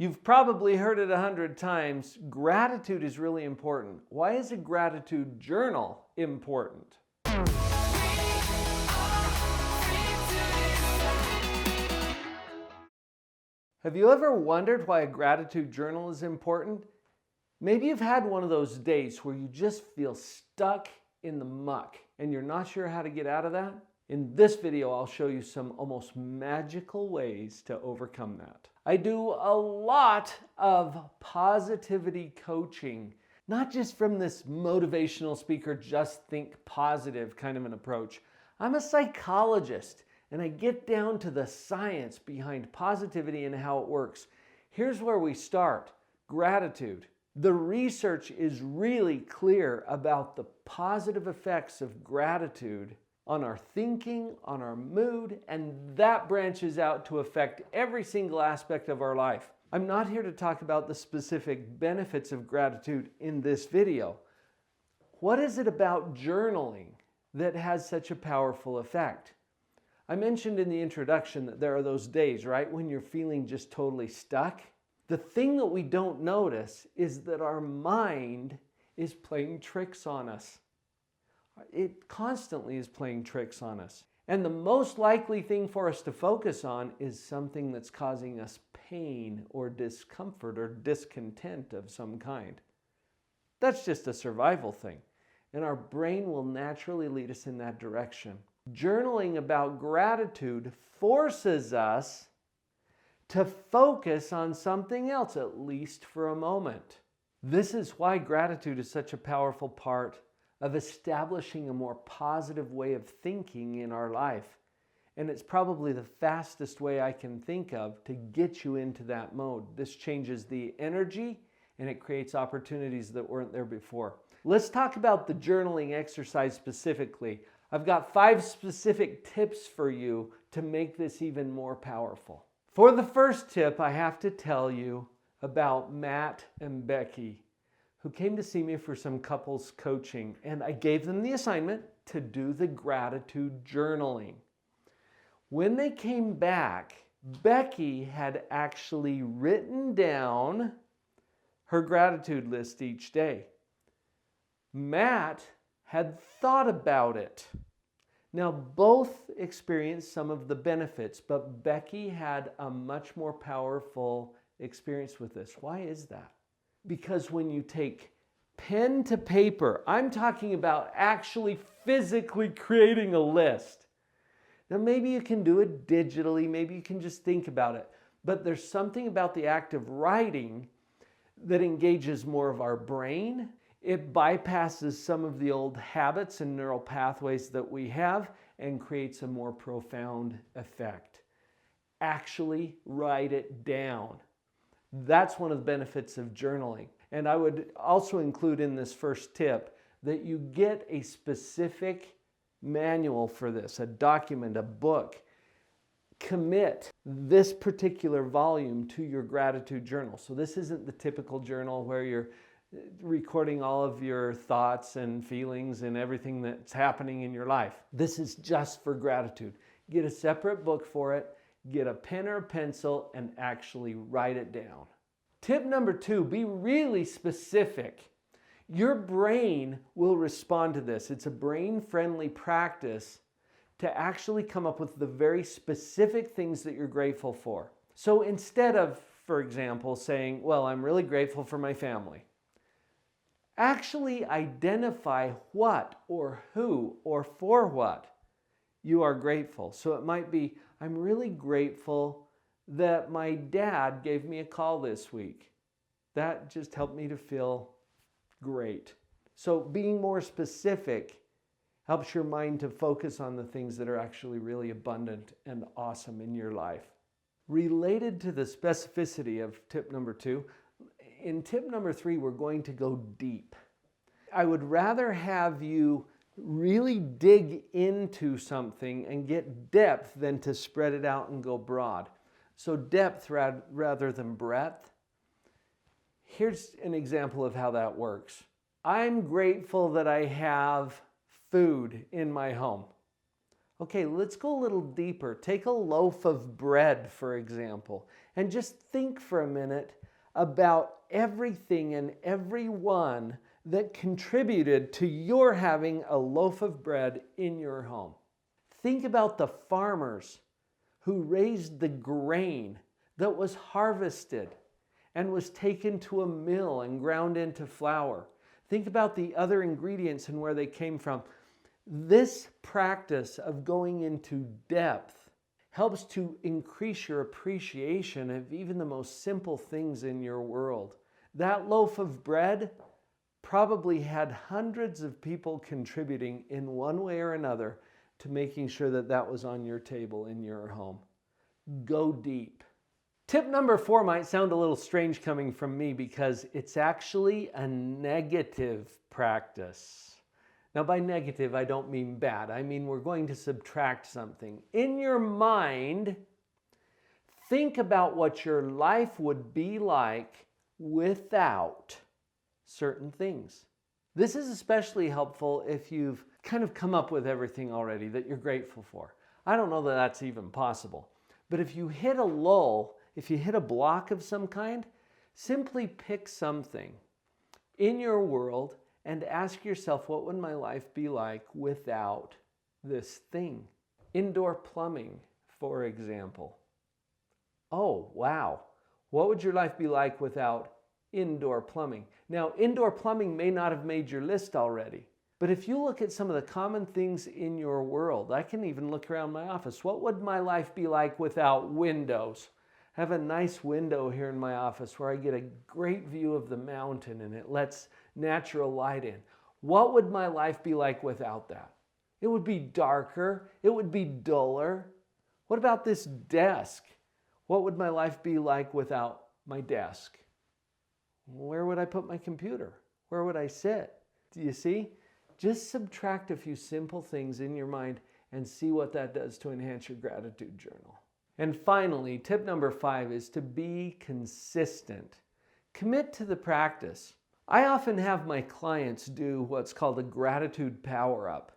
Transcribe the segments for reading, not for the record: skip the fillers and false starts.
You've probably heard it 100 times. Gratitude is really important. Why is a gratitude journal important? Have you ever wondered why a gratitude journal is important? Maybe you've had one of those days where you just feel stuck in the muck and you're not sure how to get out of that. In this video, I'll show you some almost magical ways to overcome that. I do a lot of positivity coaching, not just from this motivational speaker, just think positive kind of an approach. I'm a psychologist and I get down to the science behind positivity and how it works. Here's where we start: gratitude. The research is really clear about the positive effects of gratitude on our thinking, on our mood, and that branches out to affect every single aspect of our life. I'm not here to talk about the specific benefits of gratitude in this video. What is it about journaling that has such a powerful effect? I mentioned in the introduction that there are those days, right, when you're feeling just totally stuck. The thing that we don't notice is that our mind is playing tricks on us. It constantly is playing tricks on us. And the most likely thing for us to focus on is something that's causing us pain or discomfort or discontent of some kind. That's just a survival thing. And our brain will naturally lead us in that direction. Journaling about gratitude forces us to focus on something else, at least for a moment. This is why gratitude is such a powerful part of establishing a more positive way of thinking in our life. And it's probably the fastest way I can think of to get you into that mode. This changes the energy and it creates opportunities that weren't there before. Let's talk about the journaling exercise specifically. I've got 5 specific tips for you to make this even more powerful. For the first tip, I have to tell you about Matt and Becky, who came to see me for some couples coaching, and I gave them the assignment to do the gratitude journaling. When they came back, Becky had actually written down her gratitude list each day. Matt had thought about it. Now, both experienced some of the benefits, but Becky had a much more powerful experience with this. Why is that? Because when you take pen to paper, I'm talking about actually physically creating a list. Now, maybe you can do it digitally, maybe you can just think about it, but there's something about the act of writing that engages more of our brain. It bypasses some of the old habits and neural pathways that we have and creates a more profound effect. Actually write it down. That's one of the benefits of journaling. And I would also include in this first tip that you get a specific manual for this, a document, a book. Commit this particular volume to your gratitude journal. So this isn't the typical journal where you're recording all of your thoughts and feelings and everything that's happening in your life. This is just for gratitude. Get a separate book for it, get a pen or a pencil, and actually write it down. Tip number 2, be really specific. Your brain will respond to this. It's a brain-friendly practice to actually come up with the very specific things that you're grateful for. So instead of, for example, saying, well, I'm really grateful for my family, actually identify what or who or for what you are grateful. So it might be, I'm really grateful that my dad gave me a call this week. That just helped me to feel great. So being more specific helps your mind to focus on the things that are actually really abundant and awesome in your life. Related to the specificity of tip number 2, in tip number 3, we're going to go deep. I would rather have you really dig into something and get depth than to spread it out and go broad. So depth rather than breadth. Here's an example of how that works. I'm grateful that I have food in my home. Okay, let's go a little deeper. Take a loaf of bread, for example, and just think for a minute about everything and everyone that contributed to your having a loaf of bread in your home. Think about the farmers who raised the grain that was harvested and was taken to a mill and ground into flour. Think about the other ingredients and where they came from. This practice of going into depth helps to increase your appreciation of even the most simple things in your world. That loaf of bread probably had hundreds of people contributing in one way or another to making sure that that was on your table in your home. Go deep. Tip number 4 might sound a little strange coming from me because it's actually a negative practice. Now, by negative, I don't mean bad. I mean we're going to subtract something. In your mind, think about what your life would be like without certain things. This is especially helpful if you've kind of come up with everything already that you're grateful for. I don't know that that's even possible. But if you hit a lull, if you hit a block of some kind, simply pick something in your world and ask yourself, what would my life be like without this thing? Indoor plumbing, for example. Oh, wow. What would your life be like without indoor plumbing? Now, indoor plumbing may not have made your list already, but if you look at some of the common things in your world, I can even look around my office. What would my life be like without windows? I have a nice window here in my office where I get a great view of the mountain and it lets natural light in. What would my life be like without that? It would be darker. It would be duller. What about this desk? What would my life be like without my desk? Where would I put my computer? Where would I sit? Do you see? Just subtract a few simple things in your mind and see what that does to enhance your gratitude journal. And finally, tip number 5 is to be consistent. Commit to the practice. I often have my clients do what's called a gratitude power-up.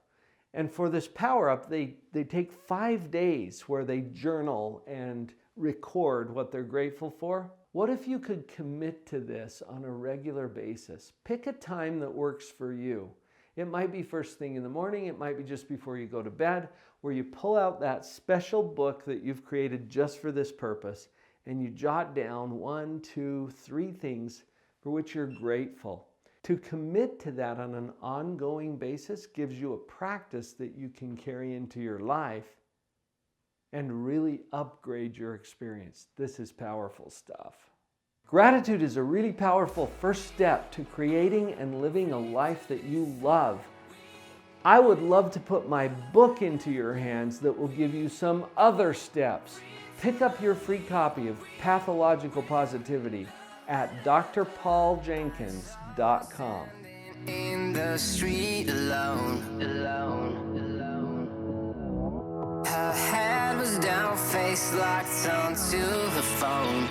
And for this power-up, they take 5 days where they journal and record what they're grateful for. What if you could commit to this on a regular basis? Pick a time that works for you. It might be first thing in the morning, it might be just before you go to bed, where you pull out that special book that you've created just for this purpose and you jot down 1, 2, 3 things for which you're grateful. To commit to that on an ongoing basis gives you a practice that you can carry into your life and really upgrade your experience. This is powerful stuff. Gratitude is a really powerful first step to creating and living a life that you love. I would love to put my book into your hands that will give you some other steps. Pick up your free copy of Pathological Positivity at drpauljenkins.com. In the street alone. Her head was down, face locked onto the phone.